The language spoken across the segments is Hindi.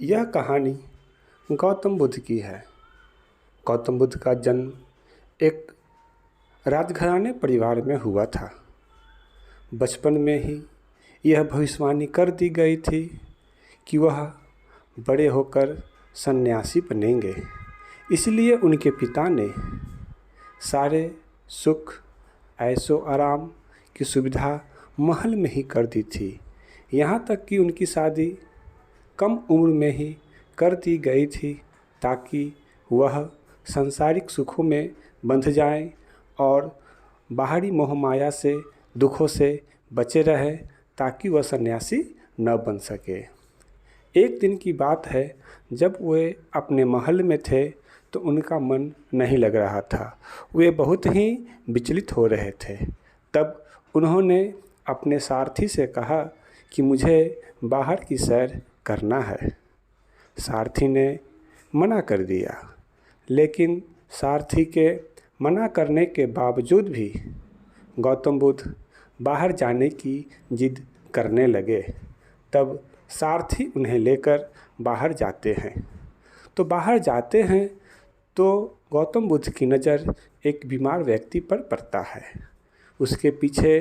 यह कहानी गौतम बुद्ध की है। गौतम बुद्ध का जन्म एक राजघराने परिवार में हुआ था। बचपन में ही यह भविष्यवाणी कर दी गई थी कि वह बड़े होकर सन्यासी बनेंगे। इसलिए उनके पिता ने सारे सुख ऐशो आराम की सुविधा महल में ही कर दी थी। यहाँ तक कि उनकी शादी कम उम्र में ही कर दी गई थी ताकि वह सांसारिक सुखों में बंध जाएं और बाहरी मोह माया से दुखों से बचे रहे ताकि वह सन्यासी न बन सके। एक दिन की बात है, जब वे अपने महल में थे तो उनका मन नहीं लग रहा था। वे बहुत ही विचलित हो रहे थे। तब उन्होंने अपने सारथी से कहा कि मुझे बाहर की सैर करना है। सारथी ने मना कर दिया, लेकिन सारथी के मना करने के बावजूद भी गौतम बुद्ध बाहर जाने की जिद करने लगे। तब सारथी उन्हें लेकर बाहर जाते हैं। तो बाहर जाते हैं तो गौतम बुद्ध की नज़र एक बीमार व्यक्ति पर पड़ता है। उसके पीछे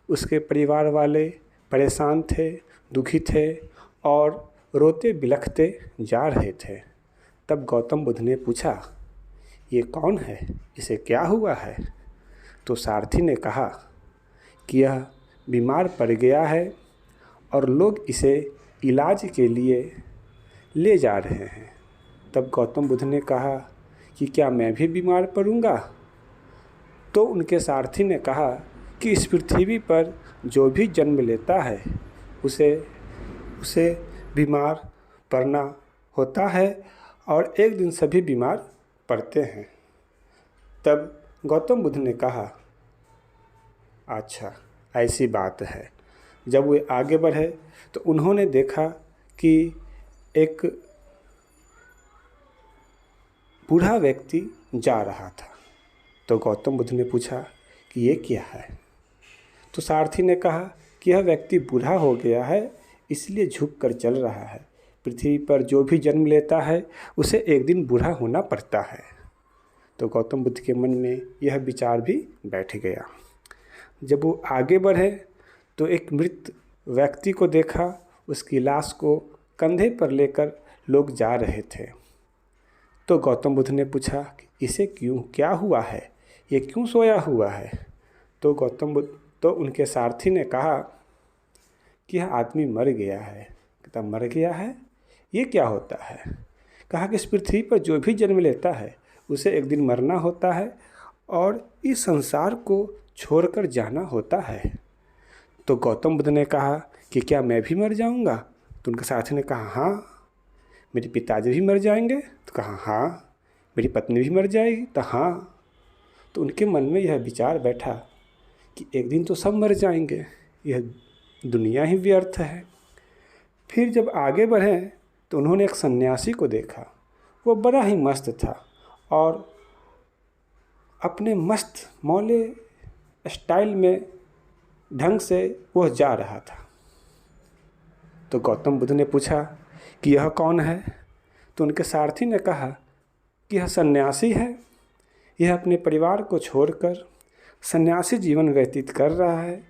उसके परिवार वाले परेशान थे, दुखी थे और रोते बिलखते जा रहे थे। तब गौतम बुद्ध ने पूछा, ये कौन है, इसे क्या हुआ है? तो सारथी ने कहा कि यह बीमार पड़ गया है और लोग इसे इलाज के लिए ले जा रहे हैं। तब गौतम बुद्ध ने कहा कि क्या मैं भी बीमार पड़ूंगा? तो उनके सारथी ने कहा कि इस पृथ्वी पर जो भी जन्म लेता है उसे बीमार पड़ना होता है और एक दिन सभी बीमार पड़ते हैं। तब गौतम बुद्ध ने कहा, अच्छा ऐसी बात है। जब वे आगे बढ़े तो उन्होंने देखा कि एक बूढ़ा व्यक्ति जा रहा था। तो गौतम बुद्ध ने पूछा कि ये क्या है? तो सारथी ने कहा कि यह व्यक्ति बूढ़ा हो गया है, इसलिए झुक कर चल रहा है। पृथ्वी पर जो भी जन्म लेता है उसे एक दिन बूढ़ा होना पड़ता है। तो गौतम बुद्ध के मन में यह विचार भी बैठ गया। जब वो आगे बढ़े तो एक मृत व्यक्ति को देखा। उसकी लाश को कंधे पर लेकर लोग जा रहे थे। तो गौतम बुद्ध ने पूछा कि इसे क्या हुआ है, ये क्यों सोया हुआ है? तो उनके सारथी ने कहा कि यह आदमी मर गया है। कहता, मर गया है, ये क्या होता है? कहा कि इस पृथ्वी पर जो भी जन्म लेता है उसे एक दिन मरना होता है और इस संसार को छोड़कर जाना होता है। तो गौतम बुद्ध ने कहा कि क्या मैं भी मर जाऊंगा? तो उनके साथी ने कहा, हाँ। मेरे पिताजी भी मर जाएंगे? तो कहा, हाँ। मेरी पत्नी भी मर जाएगी? तो हाँ। तो उनके मन में यह विचार बैठा कि एक दिन तो सब मर जाएंगे, यह दुनिया ही व्यर्थ है। फिर जब आगे बढ़े तो उन्होंने एक सन्यासी को देखा। वो बड़ा ही मस्त था और अपने मस्त मौले स्टाइल में ढंग से वह जा रहा था। तो गौतम बुद्ध ने पूछा कि यह कौन है? तो उनके सारथी ने कहा कि यह सन्यासी है। यह अपने परिवार को छोड़कर सन्यासी जीवन व्यतीत कर रहा है।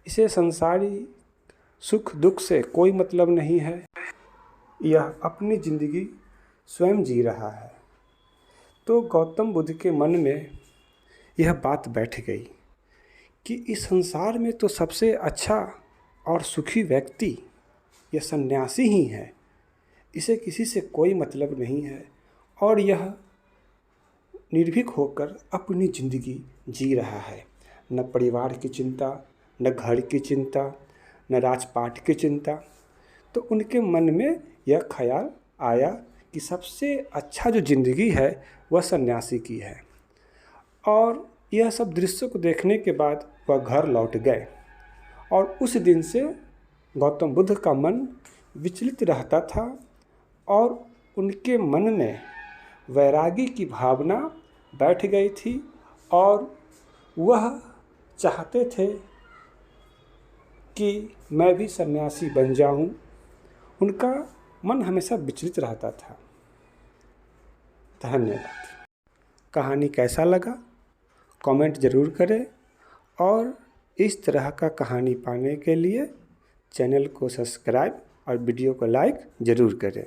इसे संसारी सुख दुख से कोई मतलब नहीं है। यह अपनी ज़िंदगी स्वयं जी रहा है। तो गौतम बुद्ध के मन में यह बात बैठ गई कि इस संसार में तो सबसे अच्छा और सुखी व्यक्ति यह सन्यासी ही है। इसे किसी से कोई मतलब नहीं है और यह निर्भीक होकर अपनी ज़िंदगी जी रहा है। न परिवार की चिंता, न घर की चिंता, न राजपाट की चिंता। तो उनके मन में यह ख्याल आया कि सबसे अच्छा जो ज़िंदगी है वह सन्यासी की है। और यह सब दृश्य को देखने के बाद वह घर लौट गए और उस दिन से गौतम बुद्ध का मन विचलित रहता था और उनके मन में वैरागी की भावना बैठ गई थी और वह चाहते थे कि मैं भी सन्यासी बन जाऊं। उनका मन हमेशा विचलित रहता था। धन्यवाद। कहानी कैसा लगा कमेंट ज़रूर करें और इस तरह का कहानी पाने के लिए चैनल को सब्सक्राइब और वीडियो को लाइक ज़रूर करें।